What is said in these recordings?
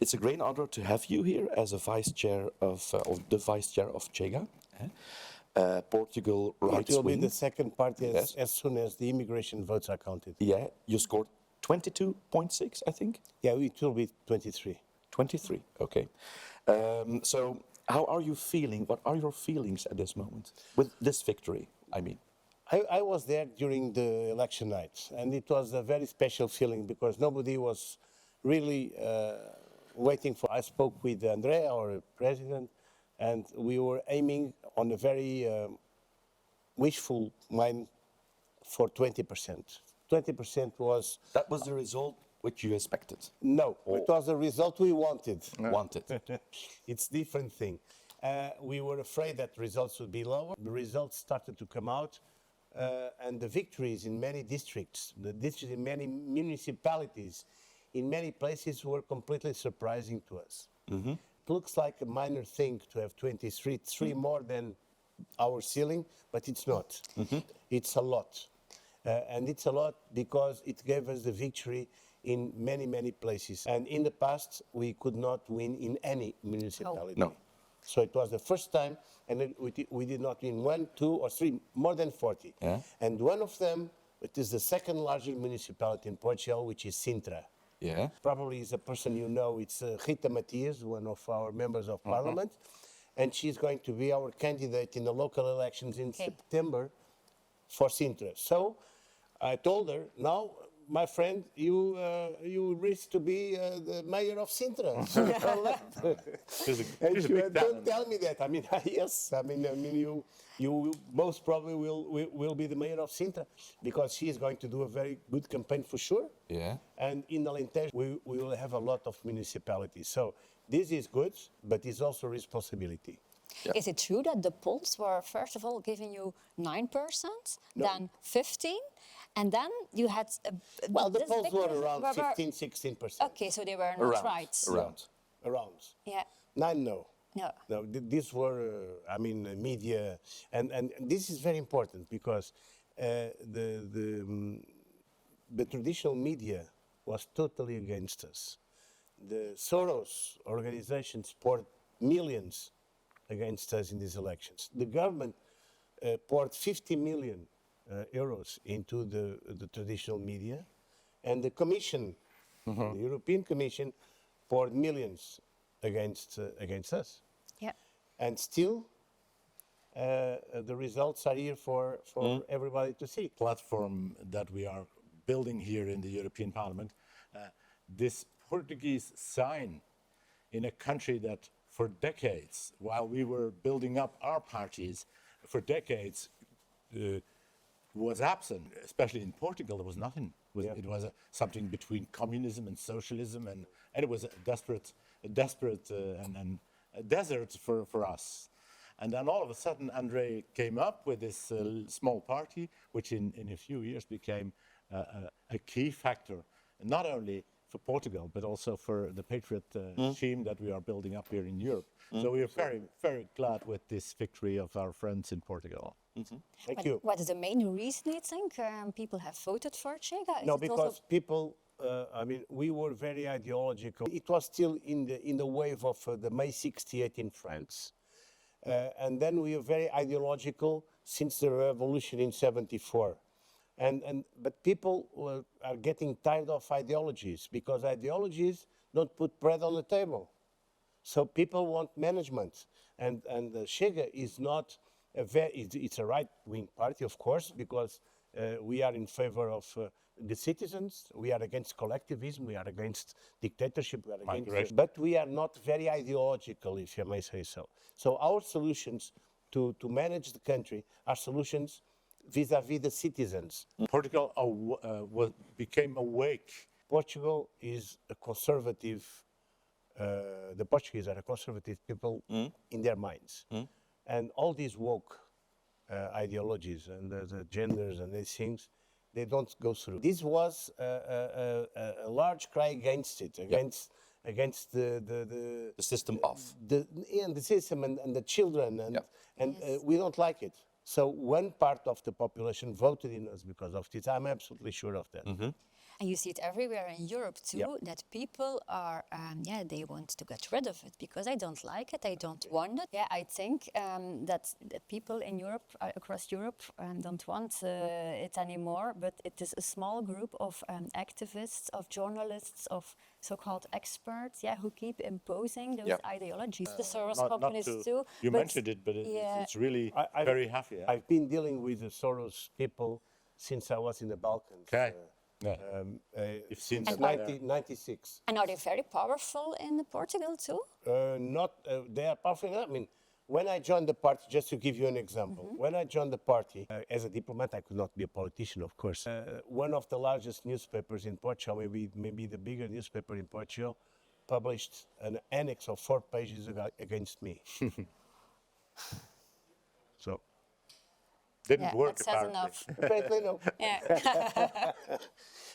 It's a great honor to have you here as a vice chair of the vice chair of Chega, Portugal right It will wing. be the second party Yes. as soon as the immigration votes are counted. Yeah, you scored 22.6, I think. Yeah, it will be 23. 23. Okay. So, how are you feeling? What are your feelings at this moment with this victory? I mean, I was there during the election night, and it was a very special feeling because nobody was really waiting for. I spoke with Andrea, our president, and we were aiming on a very wishful mind for 20%. 20% was that was the result which you expected. no. It was a result we wanted. Wanted. It's different thing. We were afraid that results would be lower. The results started to come out, and the victories in many districts, the districts in many municipalities, in many places were completely surprising to us. It looks like a minor thing to have 23, three more than our ceiling, but it's not. It's a lot. And it's a lot because it gave us the victory in many, many places. And in the past, we could not win in any municipality. No. So it was the first time, and we did not win 1, 2, or 3, more than 40. Yeah. And one of them, it is the second largest municipality in Portugal, which is Sintra. Yeah. Probably is a person you know, it's Rita Matias, one of our members of parliament, and she's going to be our candidate in the local elections in September for Sintra. So I told her, now, my friend, you risk to be the mayor of Sintra. And she went, don't tell me that. I mean, yes. I mean, you most probably will be the mayor of Sintra because she is going to do a very good campaign for sure. Yeah. And in Alentejo, we will have a lot of municipalities. So this is good, but it's also responsibility. Yeah. Is it true that the polls were, first of all, giving you 9%, then 15%, and then you had... Well, the this polls were victory around 15, 16%. Okay, so they were not right. Around. Yeah. 9, no. No. No, these were, media, and this is very important because the traditional media was totally against us. The Soros organizations poured millions against us in these elections. The government poured 50 million euros into the traditional media, and the Commission, the European Commission, poured millions against us. Yeah. And still, the results are here for everybody to see. Platform that we are building here in the European Parliament, this Portuguese sign in a country that for decades, while we were building up our parties, for decades was absent, especially in Portugal, there was nothing. It was something between communism and socialism, and it was a desperate and a desert for us. And then all of a sudden, André came up with this small party, which in a few years became a key factor, not only for Portugal, but also for the patriot regime that we are building up here in Europe. So we are very, very glad with this victory of our friends in Portugal. Thank you. What is the main reason you think people have voted for Chega? No, because people, we were very ideological. It was still in the wave of the May 68 in France. And then we were very ideological since the revolution in 74. But people are getting tired of ideologies because ideologies don't put bread on the table. So people want management, and Chega is not it's a right-wing party, of course, because we are in favor of the citizens. We are against collectivism. We are against dictatorship. We are against, but we are not very ideological, if you may say so. So our solutions to manage the country are solutions vis-à-vis the citizens. Portugal became awake. Portugal is a conservative, the Portuguese are a conservative people in their minds. And all these woke ideologies and the genders and these things, they don't go through. This was a large cry against it, against the system the system and the children, and we don't like it. So one part of the population voted in us because of this. I'm absolutely sure of that. And you see it everywhere in Europe too, Yep. that people are, they want to get rid of it because I don't like it, I don't want it. Yeah, I think that the people in Europe, across Europe, don't want it anymore, but it is a small group of activists, of journalists, of so-called experts, who keep imposing those ideologies. The Soros companies too. You but mentioned it, but it's really I've- very heavy. Yeah? I've been dealing with the Soros people since I was in the Balkans. Okay. Yeah. You've seen Since some, 1996. And are they very powerful in Portugal too? They are powerful enough. I mean, when I joined the party, just to give you an example, when I joined the party, as a diplomat, I could not be a politician, of course. One of the largest newspapers in Portugal, maybe the bigger newspaper in Portugal, published an annex of 4 pages against me. So, didn't work that says apparently. enough. apparently, no. Yeah.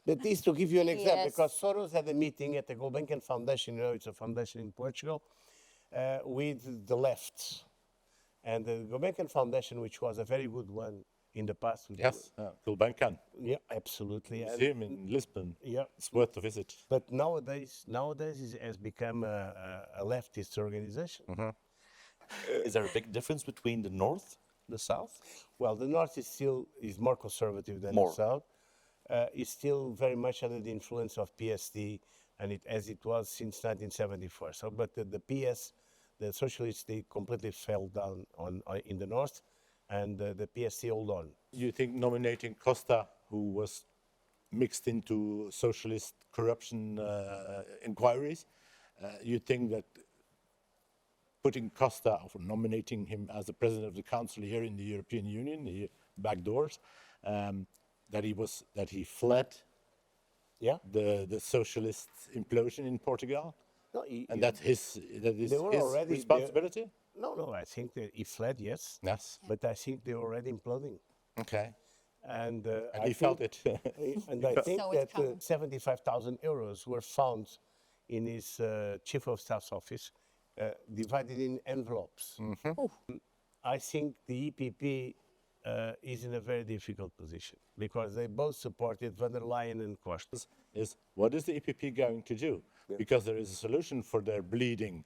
But this to give you an example, Yes. because Soros had a meeting at the Gulbenkian Foundation, it's a foundation in Portugal, with the left. And the Gulbenkian Foundation, which was a very good one in the past. Yes, Gulbenkian Yeah, absolutely. And- Museum in Lisbon. yeah. It's worth a visit. But nowadays it has become a leftist organization. Is there a big difference between the north, the south? Well, the North is more conservative than More. the South. It's still very much under the influence of PSD, and as it was since 1974. So, but the PS, the socialists, they completely fell down in the North, and the PSD hold on. You think nominating Costa, who was mixed into socialist corruption inquiries, you think that putting Costa, or nominating him as the president of the council here in the European Union, the back doors, that he fled Yeah. the socialist implosion in Portugal, No, and that is They were his already- responsibility? no. I think that he fled, yes, Yes. but I think they're already imploding. Okay. And, And I he felt think- it. And I think So it's that coming. 75,000 euros were found in his chief of staff's office, divided in envelopes. I think the EPP is in a very difficult position because they both supported van der Leyen and Costa. Is what is the EPP going to do? Because there is a solution for their bleeding,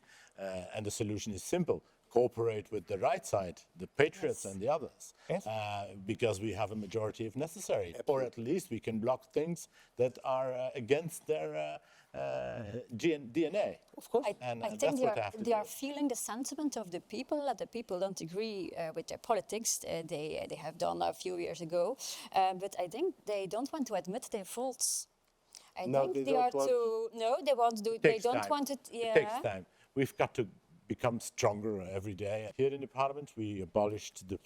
and the solution is simple: cooperate with the right side, the patriots and the others, Yes. because we have a majority if necessary, or at least we can block things that are against their DNA. Of course. And I that's think what they have to they do. are feeling the sentiment of the people, that the people don't agree with their politics. They have done a few years ago, but I think they don't want to admit their faults. I No, think they they don't are want- too. No, they won't do. It They takes don't time. want it. It takes time. We've got to become stronger every day. Here in the parliament, we abolished the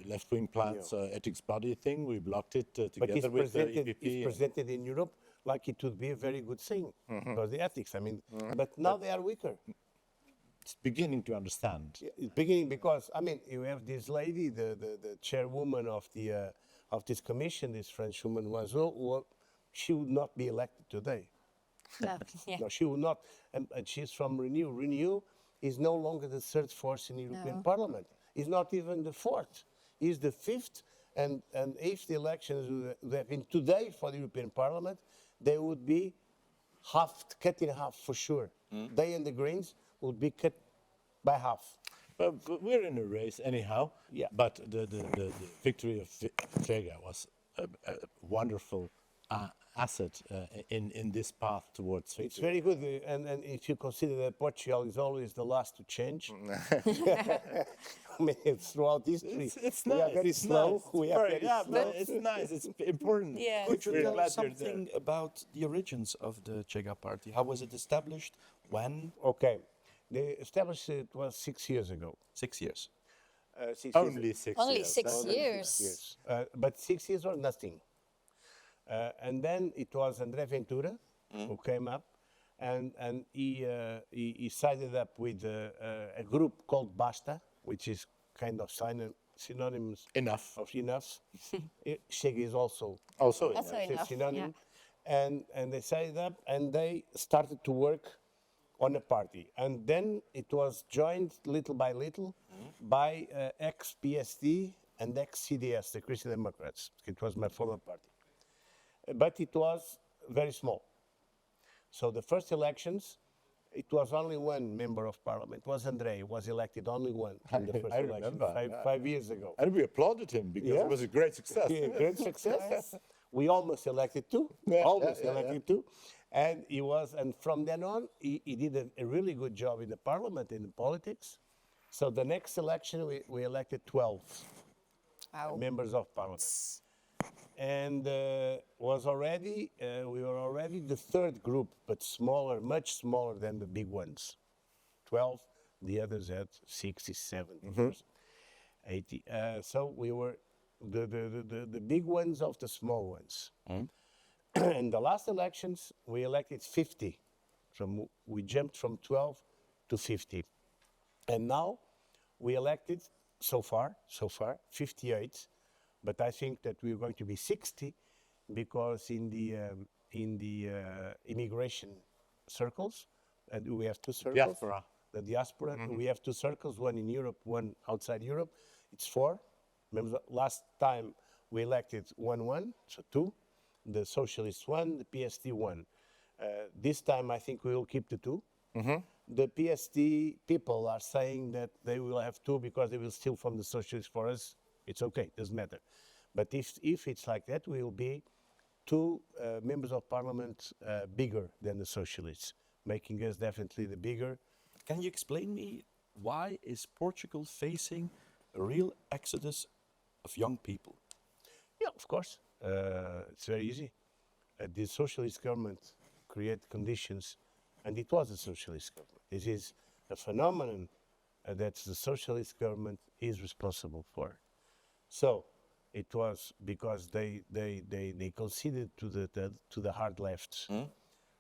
left-wing plans ethics body thing. We blocked it But together with the EPP. it's presented in Europe like it would be a very good thing because the ethics. I mean, but now they are weaker. It's beginning to understand. It's beginning because I mean you have this lady, the chairwoman of this commission, this French woman Loiseau, she would not be elected today. Yeah. No, she would not, and she's from Renew. Renew is no longer the third force in the European Parliament. It's not even the fourth. It's the fifth. And if the elections would have been today for the European Parliament, they would be cut in half for sure. They and the Greens would be cut by half. But we're in a race anyhow. Yeah. But the victory of Chega was a wonderful asset in this path towards victory. It's very good, and if you consider that Portugal is always the last to change, I mean, it's throughout history. It's we nice. are very it's slow. Nice. We are very yeah, slow. but it's nice. It's important. Yeah. Could you We're tell glad us you're there. something about the origins of the Chega party? How was it established? When? Okay, they established it was 6 years ago. 6 years. 6 Only 6 Only years. 6 Only years. 6 years. But 6 years or nothing. And then it was André Ventura who came up, and he sided up with a group called Basta, which is kind of synonymous Enough. of enough. Chega is also Also, Also enough. enough. synonym. And they sided up and they started to work on a party. And then it was joined little by little by ex-PSD and ex-CDS, the Christian Democrats. It was my former party. But it was very small. So the first elections, it was only one member of parliament. It was André, was elected only one in the first I election, remember, 5 years ago. And we applauded him because Yeah. it was a great success. Yeah, great success. We almost elected two. Two. And he was, and from then on, he did a really good job in the parliament, in the politics. So the next election, we elected 12 Wow. members of parliament. And we were already the third group, but smaller, much smaller than the big ones. 12, the others had 60, 70, 80. So we were the big ones of the small ones. In the last elections, we elected 50. We jumped from 12 to 50. And now we elected, so far, 58. But I think that we're going to be 60 because in the immigration circles, and we have two circles. Diaspora. The diaspora, we have two circles, one in Europe, one outside Europe. It's 4. Remember, last time we elected 1-1, so 2. The Socialists 1, the PSD 1. This time I think we will keep the 2. The PSD people are saying that they will have 2 because they will steal from the Socialists. For us, it's okay, doesn't matter. But if it's like that, we will be 2 members of parliament bigger than the Socialists, making us definitely the bigger. Can you explain me why is Portugal facing a real exodus of young people? Yeah, of course. It's very easy. The socialist government created conditions, and it was a socialist government. This is a phenomenon that the socialist government is responsible for. So it was because they conceded to the hard left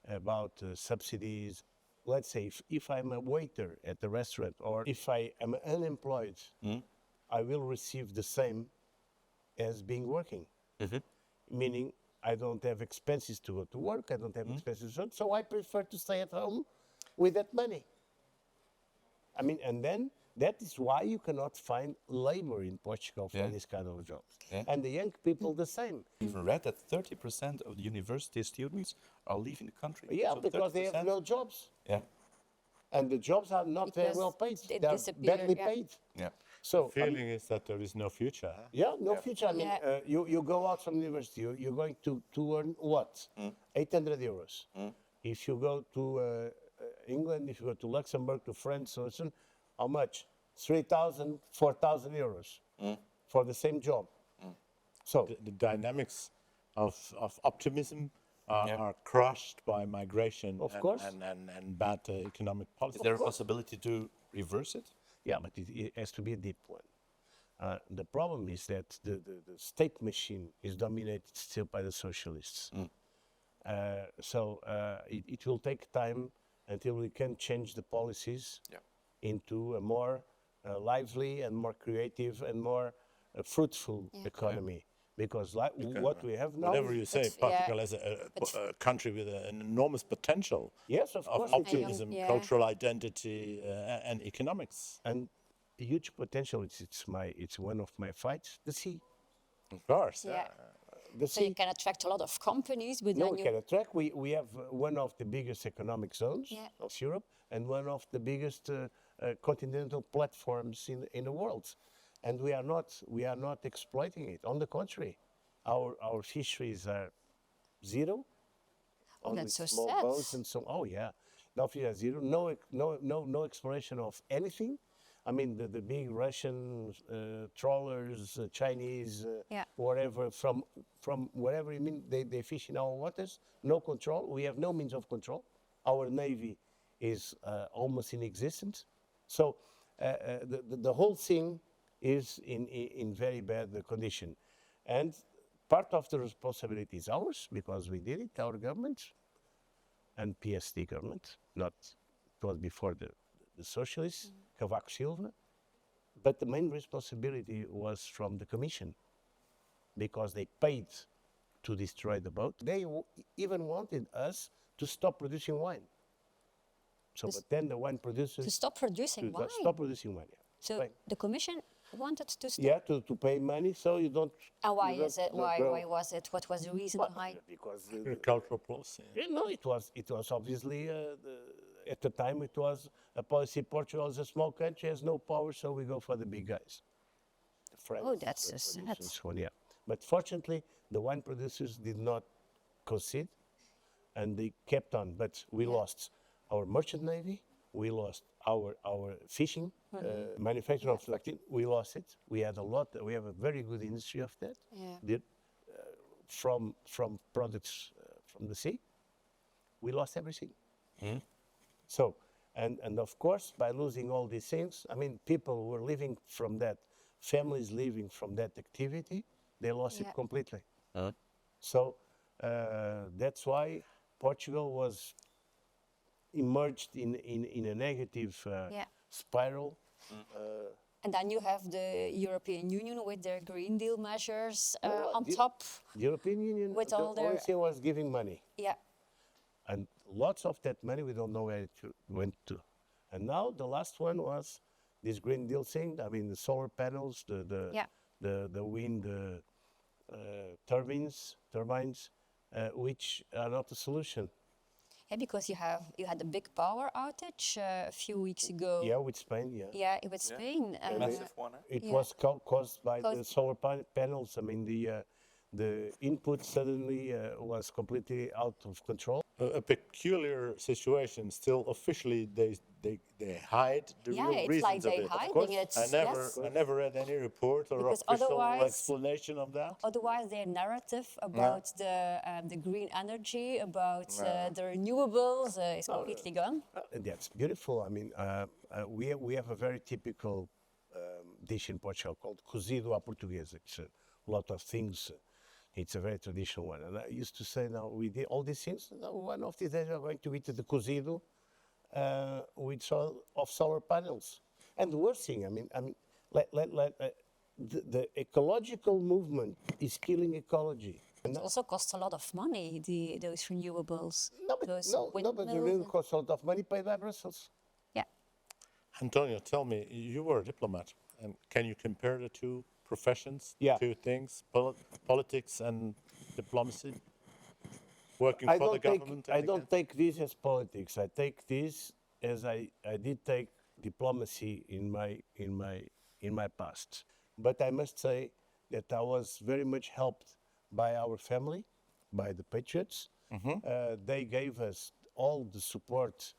about subsidies. Let's say if I'm a waiter at the restaurant, or if I am unemployed, I will receive the same as being working. Meaning I don't have expenses to go to work, I don't have expenses to work, so I prefer to stay at home with that money. I mean, and then that is why you cannot find labor in Portugal for this kind of jobs. And the young people the same. Even read that 30% of the university students are leaving the country. Yeah, So because they have 30%? no jobs. Yeah. And the jobs are not very well paid. They They are disappear, badly yeah. paid. Yeah. So, I mean, Feeling is that there is no future. Huh? yeah, no future. I mean, Yeah. you go out from university, you're going to earn what? 800 euros. If you go to England, if you go to Luxembourg, to France, so on, how much? 3,000, 4,000 euros for the same job. So, The dynamics of optimism are crushed by migration Of course. and bad economic policy. Is there a possibility to reverse it? yeah, but it has to be a deep one. The problem is that the state machine is dominated still by the socialists. So it will take time until we can change the policies into a more lively and more creative and more fruitful economy. Because what we have now... Whatever you say, But, Portugal is a country with an enormous potential Yes, of course. of it is. optimism, cultural identity, and economics. And a huge potential. It's one of my fights. The sea. Of course. Yeah. The So you sea. can attract a lot of companies with No, we can attract. We have one of the biggest economic zones of Europe and one of the biggest continental platforms in the world, and we are not exploiting it. On the contrary, our fisheries are zero. Only that's so small sad. boats and so. Oh yeah, now fisheries are zero. No exploration of anything. I mean the big Russian trawlers, Chinese, whatever from wherever you mean they fish in our waters. No control. We have no means of control. Our navy is almost inexistent. So the whole thing is in very bad condition, and part of the responsibility is ours because we did it, our government, and PSD government. Not it was before the socialists. Cavaco Silva, but the main responsibility was from the Commission because they paid to destroy the boat. They even wanted us to stop producing wine. So, but then the wine producers to stop producing wine. stop producing wine. Yeah. So Fine. the Commission wanted to stop. Yeah, to pay money, so you don't. And why you is don't- it? don't Why grow. was it? What was the reason Well, behind? because Agricultural policy. no, it was obviously at the time it was a policy. Portugal is a small country, has no power, so we go for the big guys. The French, Oh, that's the so producers, sad. so on, yeah. But fortunately, the wine producers did not concede, and they kept on. But we lost our merchant navy, we lost our fishing manufacturing of lactin. We lost it. We had a lot. We have a very good industry of that. Yeah. From products from the sea, we lost everything. So, and of course, by losing all these things, I mean, people were living from that, families living from that activity, they lost Yeah. it completely. So that's why Portugal was emerged in a negative Yeah. spiral. And then you have the European Union with their Green Deal measures no, on the- top. The European Union, With the all their- only thing was giving money. Yeah. And lots of that money, we don't know where it went to. And now the last one was this Green Deal thing. I mean, the solar panels, Yeah. the wind turbines, which are not a solution. Yeah, because you had a big power outage a few weeks ago. Yeah, with Spain, yeah. Yeah, with Spain. Massive one, eh? It Yeah. was caused by the Caused- solar panels. I mean, the input suddenly was completely out of control. A peculiar situation. Still, officially, they hide the Yeah, real it's reasons like of they it. hiding it. Yes. I never read any report or Because official otherwise- explanation of that. Otherwise, their narrative about the green energy, about the renewables is completely gone. And that's beautiful. I mean, we have a very typical dish in Portugal called cozido à portuguesa. It's a lot of things. It's a very traditional one. And I used to say, now we did all these things. Now one of these days we're going to eat the cozido with solar panels. And the worst thing, I mean, the ecological movement is killing ecology. And It also costs a lot of money, those renewables. Those no, but the windmills real and- costs a lot of money paid by Brussels. Yeah. Antonio, tell me, you were a diplomat, and can you compare the two professions, Yeah. two things, politics and diplomacy? Working I for the don't take government? I don't take this as politics. I take this as I did take diplomacy in my past. But I must say that I was very much helped by our family, by the Patriots. They gave us all the support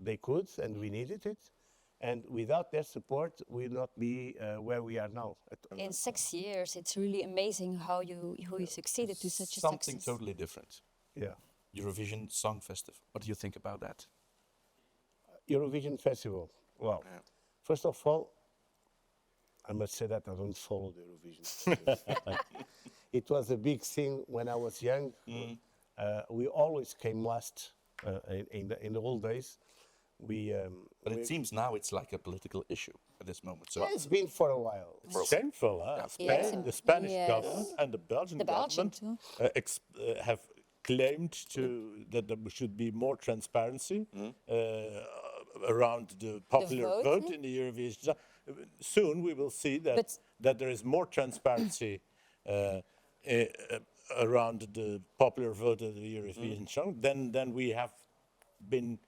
they could, and we needed it. And without their support, we'd not be where we are now. In 6 years, it's really amazing how you succeeded to such a Something success. totally different. Yeah. Eurovision Song Festival. What do you think about that? Eurovision Festival. Wow. Yeah. First of all, I must say that I don't follow the Eurovision Festival. It was a big thing when I was young. We always came last in the old days. But it seems now it's like a political issue at this moment. So It's been for a while. It's shameful, huh? Yes. The Spanish Yes. government and the Belgian The Belgian government have claimed that there should be more transparency around the popular vote, vote yeah. in the Eurovision. Soon we will see But- that there is more transparency around the popular vote of the Eurovision song than we have been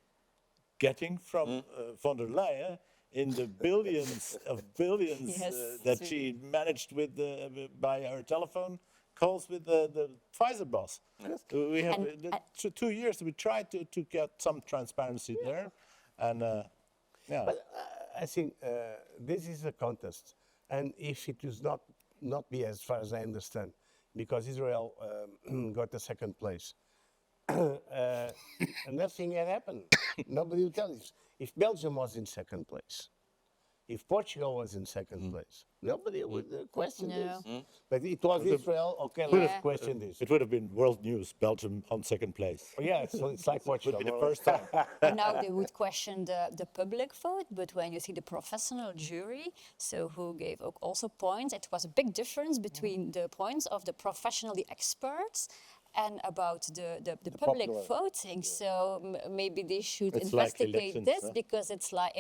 getting from von der Leyen in the billions Yes. that she managed with by our telephone calls with the Pfizer boss. We have And- 2 years. We tried to get some transparency there, and yeah. But I think this is a contest. And if it does not be, as far as I understand, because Israel got the second place, nothing had happened. Nobody will tell us. If Belgium was in second place, if Portugal was in second place, nobody would question No. this. But it was Israel, okay, Yeah. let's question this. It would have been world news, Belgium on second place. Yeah, it's like Portugal. Would be the more or first less. time. And now they would question the public vote, but when you see the professional jury, so who gave also points, it was a big difference between the points of the professional, the experts, and about the public popular, voting. So maybe they should It's like investigate elections, this huh? because it's like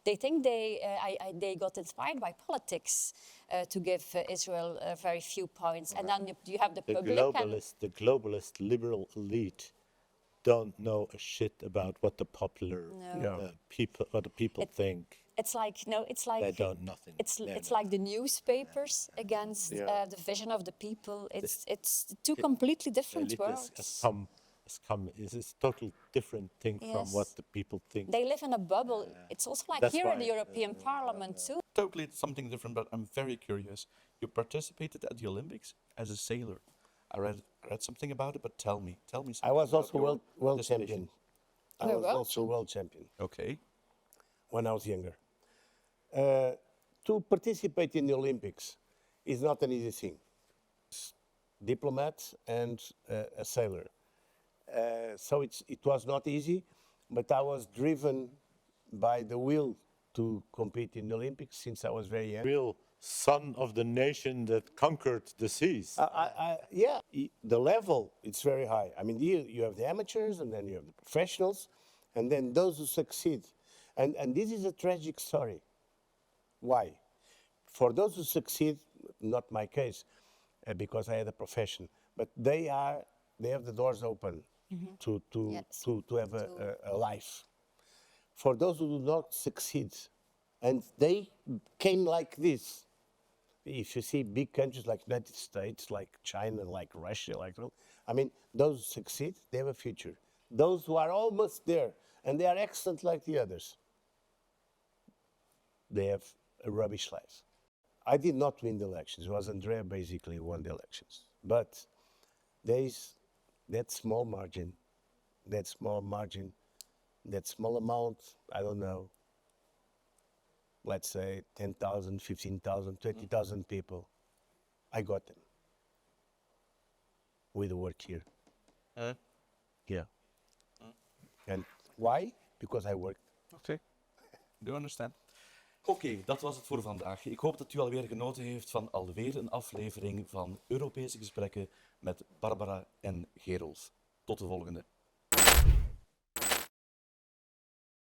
they think they got inspired by politics to give Israel very few points, and then you have the The public and globalist liberal elite don't know a shit about what the popular people think. it's like They don't nothing. it's like the newspapers against the vision of the people. It's two completely different Elite worlds. is a total different thing from what Yes. the people think. They live in a bubble. It's also like That's here in the why, European Parliament too. Totally something different, but I'm very curious. You participated at the Olympics as a sailor. I read something about it, but tell me something. I was about also your world participation. champion. I You're was world also world champion Okay. when I was younger. To participate in the Olympics is not an easy thing. Diplomat and a sailor. So it was not easy, but I was driven by the will to compete in the Olympics since I was very young. Real son of the nation that conquered the seas. The level, it's very high. I mean, you have the amateurs, and then you have the professionals, and then those who succeed. And this is a tragic story. Why? For those who succeed, not my case, because I had a profession, but they have the doors open to Yes. have a life. For those who do not succeed, and they came like this. If you see big countries like United States, like China, like Russia, those who succeed, they have a future. Those who are almost there, and they are excellent like the others, they have a rubbish life. I did not win the elections. It was Andrea basically who won the elections. But there is that small margin, that small amount, I don't know, let's say 10,000, 15,000, 20,000 people. I got them with the work here. Yeah. And why? Because I worked. Oké. Do you understand? Oké, dat was het voor vandaag. Ik hoop dat u alweer genoten heeft van alweer een aflevering van Europese Gesprekken met Barbara en Gerolf. Tot de volgende.